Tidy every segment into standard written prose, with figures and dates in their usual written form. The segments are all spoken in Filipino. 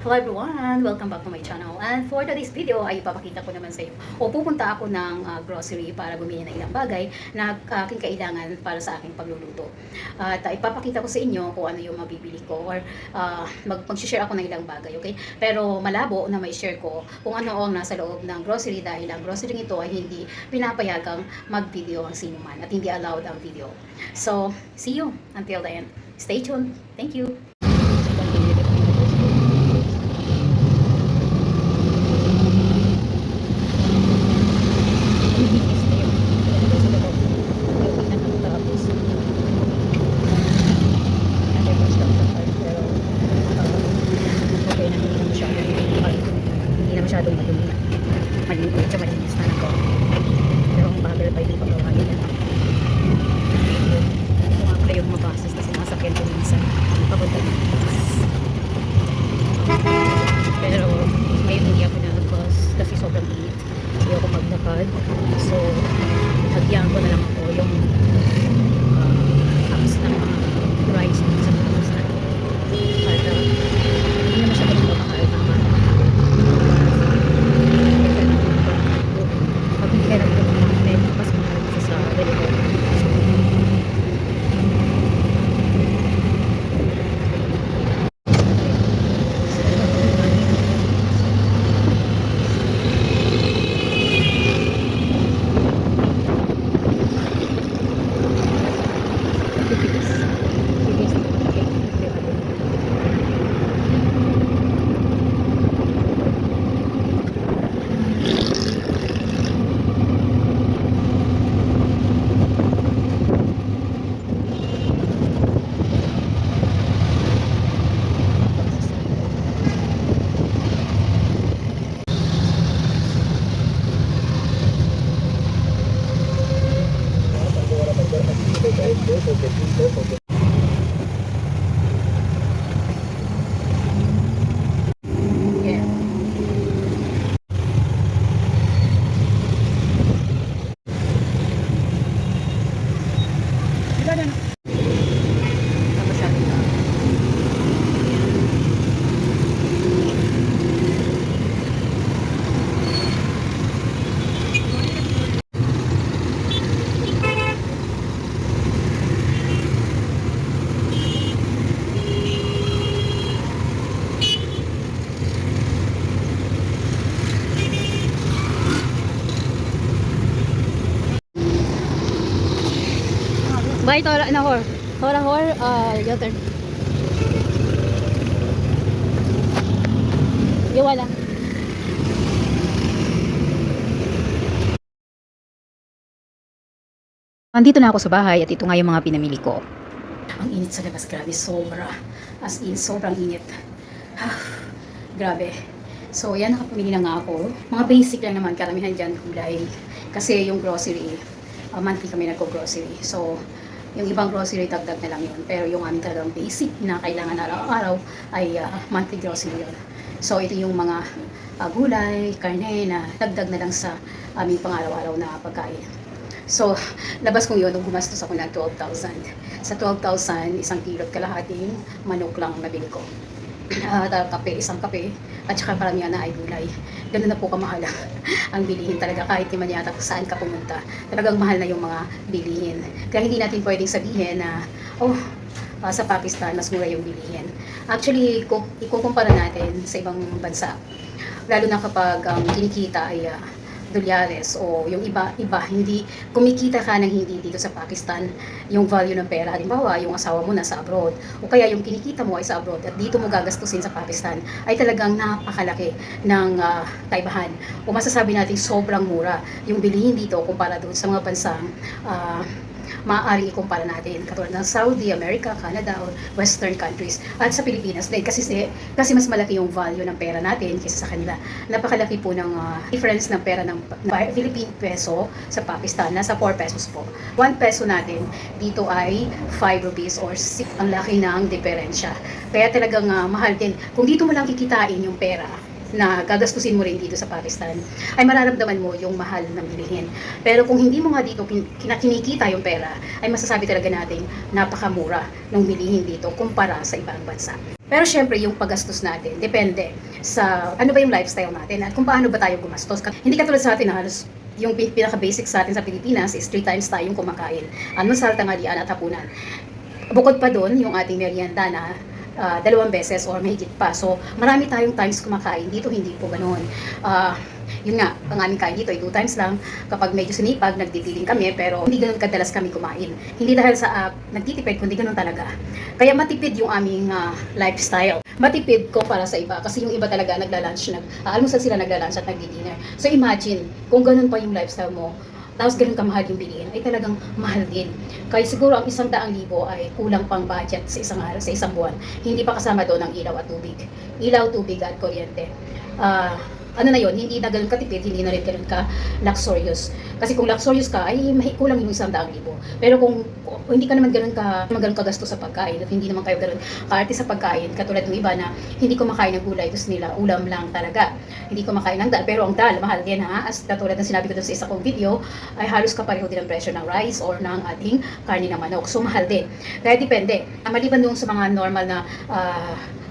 Hello everyone! Welcome back to my channel. And for today's video ay ipapakita ko naman sa iyo o pupunta ako ng grocery para bumili ng ilang bagay na aking kailangan para sa aking pagluluto. At ipapakita ko sa inyo kung ano yung mabibili ko or mag-share ako ng ilang bagay, okay? Pero malabo na may share ko kung ano ang nasa loob ng grocery dahil ang grocery ito ay hindi pinapayagang mag-video ang sino man at hindi allowed ang video. So, see you until the end. Stay tuned. Thank you! Masyadong madumi. Maliit siya, malinis na ako. Pero ang bagal pa yung pagkawa nila. Ito nga pala yung mga buses kasi nasakyan ko minsan. Papunta ng bus. Pero ngayon hindi ako nag-bus kasi sobrang init. Hindi ako maglakad. So, hagyan ko na lang ako yung apps ng mga rides sa mga bus na. At hindi na masyadong mamahal ng mga pag-kera ko ng mga men, mas mahal sa delivery. Bye, Tora, na hor. Tora, hor, your turn. Wala. Nandito na ako sa bahay at ito nga yung mga pinamili ko. Ang init sa labas, grabe, sobra. As in, sobrang init. Grabe. So, yan, nakapamili na nga ako. Mga basic lang naman, karamihan dyan, gulay. Kasi yung grocery, monthly kami nagko-grocery. So, yung ibang grocery, dagdag na lang yun. Pero yung aming talagang basic na kailangan araw-araw ay monthly grocery yun. So, ito yung mga gulay, karne na dagdag na lang sa aming pang-araw-araw na pagkain. So, labas kong yun, nung gumastos ako ng 12,000. Sa 12,000, isang kilo at kalahating manok lang nabili ko. Kape, isang kape, at saka paramihan na ay gulay. Ganun na po kamahal ang bilihin talaga kahit di man yata saan ka pumunta. Talagang mahal na yung mga bilihin. Kaya hindi natin pwedeng sabihin na, sa Pakistan, mas mura yung bilihin. Actually, kung ikukumpara natin sa ibang bansa, lalo na kapag kinikita ay dolyares o yung iba hindi kumikita ka ng hindi dito sa Pakistan yung value ng pera, halimbawa yung asawa mo nasa abroad o kaya yung kinikita mo ay sa abroad at dito mo gagastusin sa Pakistan ay talagang napakalaki ng kaibahan o masasabi natin sobrang mura yung bilihin dito kumpara doon sa mga bansang maaaring ikumpara natin katulad ng Saudi, America, Canada or Western countries at sa Pilipinas din kasi mas malaki yung value ng pera natin kaysa sa kanila. Napakalaki po ng difference ng pera ng Philippine peso sa Pakistan, nasa 4 pesos po. 1 peso natin dito ay 5 rupees or 6, ang laki ng diferensya. Kaya talagang mahal din. Kung dito mo lang kikitain yung pera na gagastusin mo rin dito sa Pakistan, ay mararamdaman mo yung mahal ng bilihin. Pero kung hindi mo nga dito kinikita yung pera, ay masasabi talaga natin napakamura ng bilihin dito kumpara sa ibang bansa. Pero syempre yung paggastos natin, depende sa ano ba yung lifestyle natin at kung paano ba tayo gumastos. Hindi katulad sa atin na halos yung pinaka-basic sa atin sa Pilipinas is 3 times tayong kumakain. Almusal, tanghalian at hapunan. Bukod pa doon, yung ating merienda na 2 beses or mahigit pa. So, marami tayong times kumakain. Dito, hindi po ganoon. Yun nga, ang aming kain dito ay 2 times lang. Kapag medyo sinipag, nagtitiling kami, pero hindi ganoon kadalas kami kumain. Hindi dahil sa nagtitipid, kundi ganoon talaga. Kaya matipid yung aming lifestyle. Matipid ko para sa iba. Kasi yung iba talaga nagla-lunch, almusal sila nagla-lunch at nagdi-dinner. So, imagine, kung ganoon pa yung lifestyle mo, tapos ganun kamahal yung bilihin, ay talagang mahal din. Kaya siguro ang 100,000 ay kulang pang budget sa isang araw, sa isang buwan. Hindi pa kasama doon ang ilaw at tubig. Ilaw, tubig at kuryente. Ano na yon, hindi na ganun katipid, hindi na rin ganun ka luxurious. Kasi kung luxurious ka, ay kulang yung 100,000. Pero kung hindi ka naman ganun kagasto sa pagkain, at hindi naman kayo ganun kaarte sa pagkain, katulad ng iba na hindi kumakain ng gulay, gusto nila ulam lang talaga. Hindi kumakain ng dal, pero ang dal, mahal din ha. As katulad ng sinabi ko doon sa isa kong video, ay halos kapareho din ang presyo ng rice or ng ating karne ng manok. So mahal din. Kaya depende. Maliban doon sa mga normal na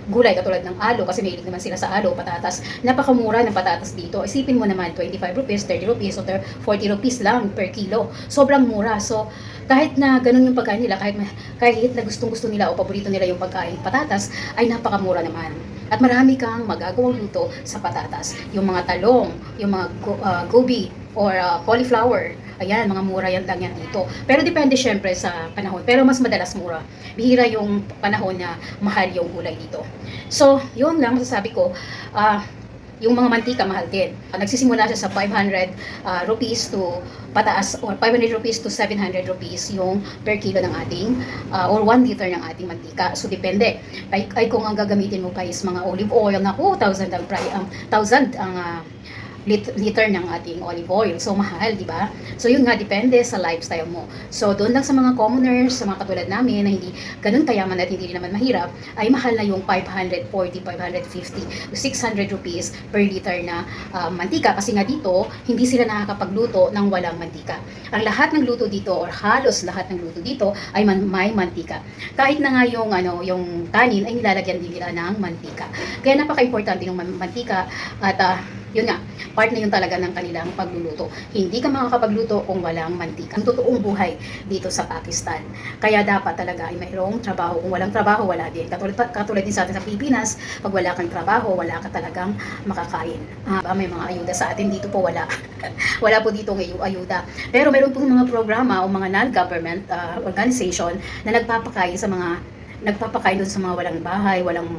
gulay katulad ng alo, kasi mahilig naman sila sa alo, patatas. Napakamura ng patatas dito. Isipin mo naman, 25 rupees, 30 rupees, o 40 rupees lang per kilo. Sobrang mura. So, kahit na ganun yung pagkain nila, kahit na gustong-gusto nila o paborito nila yung pagkain patatas, ay napakamura naman. At marami kang magagawang luto sa patatas. Yung mga talong, yung mga gobi, or cauliflower. Ayan, mga mura yan lang yan dito. Pero depende syempre sa panahon. Pero mas madalas mura. Bihira yung panahon na mahal yung gulay dito. So, yun lang masasabi ko. Yung mga mantika mahal din. Nagsisimula siya sa 500 rupees to pataas, or 500 rupees to 700 rupees yung per kilo ng ating or 1 liter ng ating mantika. So depende. Ay kung ang gagamitin mo pa is mga olive oil, naku, 1,000 ang liter ng ating olive oil. So, mahal, di ba? So, yun nga, depende sa lifestyle mo. So, doon lang sa mga commoners, sa mga katulad namin, na hindi ganun kayaman at hindi naman mahirap, ay mahal na yung 540, 550, 600 rupees per liter na mantika. Kasi nga dito, hindi sila nakakapagluto ng walang mantika. Ang lahat ng luto dito, or halos lahat ng luto dito, ay may mantika. Kahit na nga yung, yung kanin, ay nilalagyan din nila ng mantika. Kaya napaka-importante ng mantika at yun nga, part na yun talaga ng kanilang pagluluto. Hindi ka makakapagluto kung walang mantika. Ang totoong buhay dito sa Pakistan. Kaya dapat talaga ay mayroong trabaho. Kung walang trabaho, wala din. Katulad din sa atin sa Pilipinas, pag wala kang trabaho, wala ka talagang makakain. May mga ayuda sa atin dito po, wala. Wala po dito ngayong ayuda. Pero mayroon po mga programa o mga non-government organization na nagpapakain doon sa mga walang bahay, walang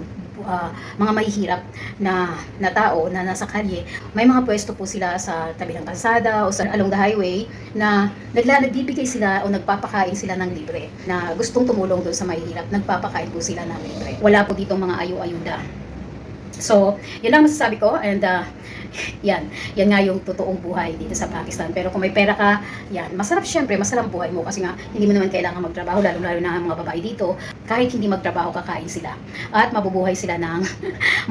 mga mahihirap na tao na nasa kalye. May mga pwesto po sila sa tabi ng kalsada o sa along the highway na nagbibigay sila o nagpapakain sila ng libre. Na gustong tumulong doon sa mahihirap, nagpapakain po sila ng libre. Wala po ditong mga ayu-ayuda. So, yun lang masasabi ko, and yan nga yung totoong buhay dito sa Pakistan. Pero kung may pera ka, yan, masarap syempre, masarap buhay mo kasi nga hindi mo naman kailangan magtrabaho, lalo na mga babae dito, kahit hindi magtrabaho, kakain sila at mabubuhay sila ng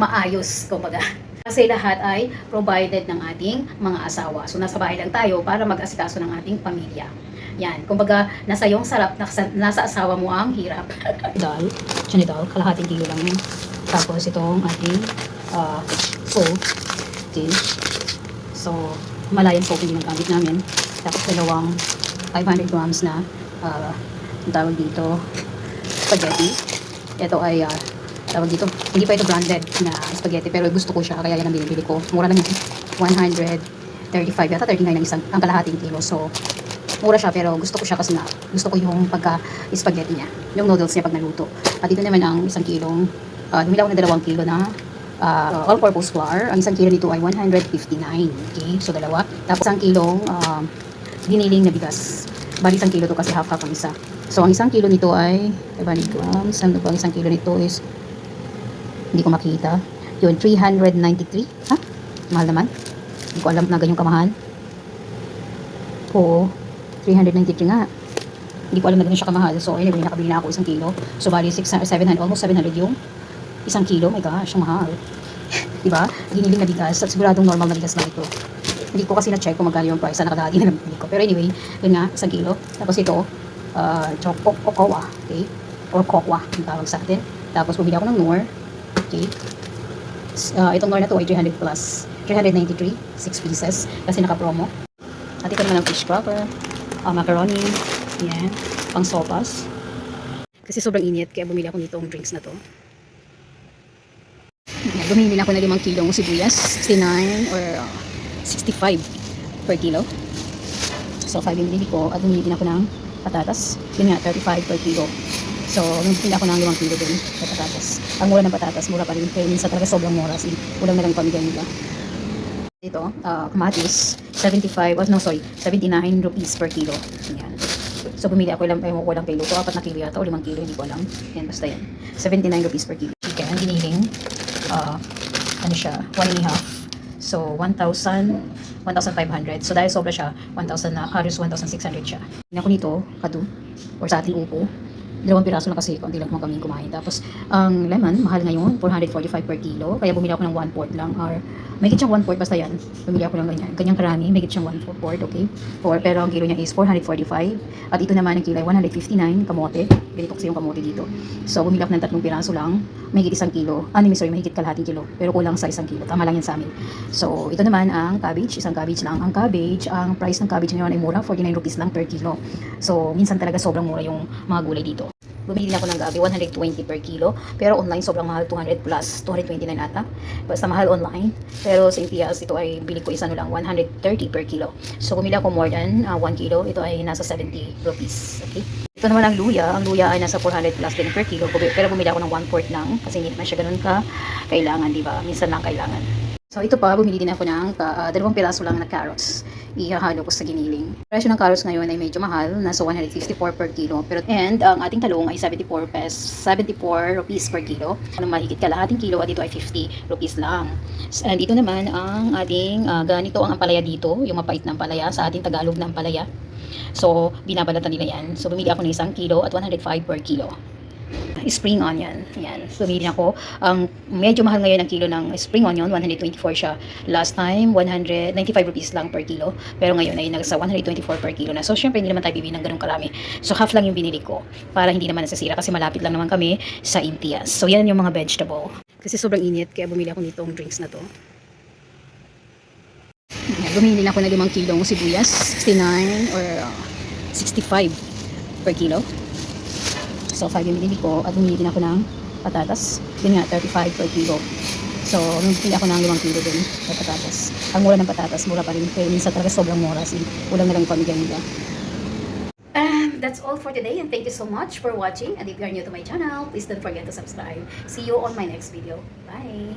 maayos, kumbaga. Kasi lahat ay provided ng ating mga asawa. So nasa bahay lang tayo para mag-asikaso ng ating pamilya. Yan, kumbaga nasa iyong sarap, nasa asawa mo ang hirap. Dal, dal, kalahating kilo lang yun. Tapos itong ating salt. Okay. So, Himalayan salt yung gamit namin. Tapos dalawang 500 grams na tawag dito spaghetti. Ito ay tawag dito, hindi pa ito branded na spaghetti, pero gusto ko siya kaya yan ang binibili ko. Mura lang yun. 135 yata, 39 ang kalahating kilo. So, mura siya pero gusto ko siya kasi nga gusto ko yung pagka-spaghetti niya. Yung noodles niya pag naluto. At ito naman ang 1 kilong humilaw na 2 kilo na all-purpose flour. Ang 1 kilo nito ay 159. Okay? So, dalawa. Tapos 1 kilong giniling na bigas. Bali 1 kilo to kasi half-half ang isa. So, ang 1 kilo nito ay 500 grams. Ano ba ang 1 kilo nito is hindi ko makita. Yun, 393. Ha? Mahal naman. Hindi ko alam na ganyong kamahal. Oo. 393 nga. Hindi ko alam na ganyan siya kamahal. So, anyway, nakabili na ako 1 kilo. So, bali 700, almost 700 yung 1 kilo. My gosh, ang mahal. Diba? Giniling na bigas at siguradong normal na bigas lang ito. Hindi ko kasi na-check kung magkano yung price na nakalagay na nabili ko. Pero anyway, yun nga, 1 kilo. Tapos ito, cocoa, okay? Or cocoa, yung tawag sa atin. Tapos bumili ako ng Knorr, okay? Itong Knorr na to ay 300 plus. 393, 6 pieces. Kasi naka-promo. At ito naman ang fish cracker, macaroni, yan, pang sopas. Kasi sobrang init, kaya bumili ako nitong drinks na to. Yan, bumili na ako na 5 kilong sibuyas, 69 or 65 per kilo. So 5 yung binili ko at bumili din ako ng patatas. Yun nga, 35 per kilo. So, bumili ako ng 5 kilo din sa patatas. Ang mura ng patatas, mura pa rin. Kaya minsan talaga sobrang mura. Ulang na lang pamigay nila. Ito, kamatis, 79 rupees per kilo. Yan. So, bumili ako ilang kilo. So, 4 na kilo yata o 5 kilo, hindi ko alam. Yan, basta yan. 79 rupees per kilo. Chicken, giniling. Ano siya, 1.5. So, 1,500. So, dahil sobra siya, 1,000 na, halos 1,600 siya. Hindi ako nito, kadu, or sa ating upo. 2 piraso lang kasi, konti lang kami kumain. Tapos, ang lemon, mahal ngayon, 445 per kilo. Kaya bumili ako ng 1/4 lang, or may siyang 1/4, basta yan. Bumili ako ng ganyan. Ganyang karami, may siyang 1/4, okay? Pero ang kilo niya is 445. At ito naman, ang kilo ay 159, kamote. Ganito kasi yung kamote dito. So, bumili ako ng 3 piraso lang. May 1 kilo. Mahigit kalahating kilo. Pero kulang sa 1 kilo. Tama lang yan sa amin. So, ito naman ang cabbage. Isang cabbage lang. Ang cabbage, ang price ng cabbage ngayon ay mura. 49 rupees lang per kilo. So, minsan talaga sobrang mura yung mga gulay dito. Bumili na ako ng gabi, 120 per kilo. Pero online, sobrang mahal, 200 plus, 229 ata. Basta mahal online. Pero sa Impias, ito ay bili ko isang lang, 130 per kilo. So, bumili ako more than 1 kilo. Ito ay nasa 70 rupees. Okay? Ito naman ang luya. Ang luya ay nasa 400 plus din per kilo. Pero bumili ako ng 1/4 lang. Kasi hindi na siya ganun ka kailangan, di ba? Minsan lang kailangan. So, ito pa, bumili din ako ng 2 piraso lang na carrots. Ihahalo ko sa giniling. Presyo ng carrots ngayon ay medyo mahal, nasa 154 per kilo. And ang ating talong ay 74 rupees per kilo. Mahigit kalahating kilo at ito ay 50 rupees lang. And ito naman ang ating, ganito ang ampalaya dito, yung mapait na ampalaya, sa ating Tagalog na ampalaya. So, binabalatan nila yan. So, bumili ako ng 1 kilo at 105 per kilo. Spring onion. Yan. Bumili ako. Medyo mahal ngayon ang kilo ng spring onion. 124 siya. Last time, 195 rupees lang per kilo. Pero ngayon ay nasa 124 per kilo na. So, syempre, hindi naman tayo bibili ng ganun karami. So, half lang yung binili ko. Para hindi naman nasasira. Kasi malapit lang naman kami sa Impias. So, yan yung mga vegetable. Kasi sobrang init. Kaya bumili ako nitong drinks na to. Yan. Bumili na ako ng 5 kilong sibuyas. 69 or 65 per kilo. So, 5 yung binili ko at bumili din ako ng patatas. Yun nga, 35 per kilo. So, bumili ako ng 5 kilo din sa patatas. Ang mura ng patatas, mura pa rin. Kaya minsan talaga sobrang mura. Ulang na lang pamigay nila. That's all for today and thank you so much for watching. And if you are new to my channel, please don't forget to subscribe. See you on my next video. Bye!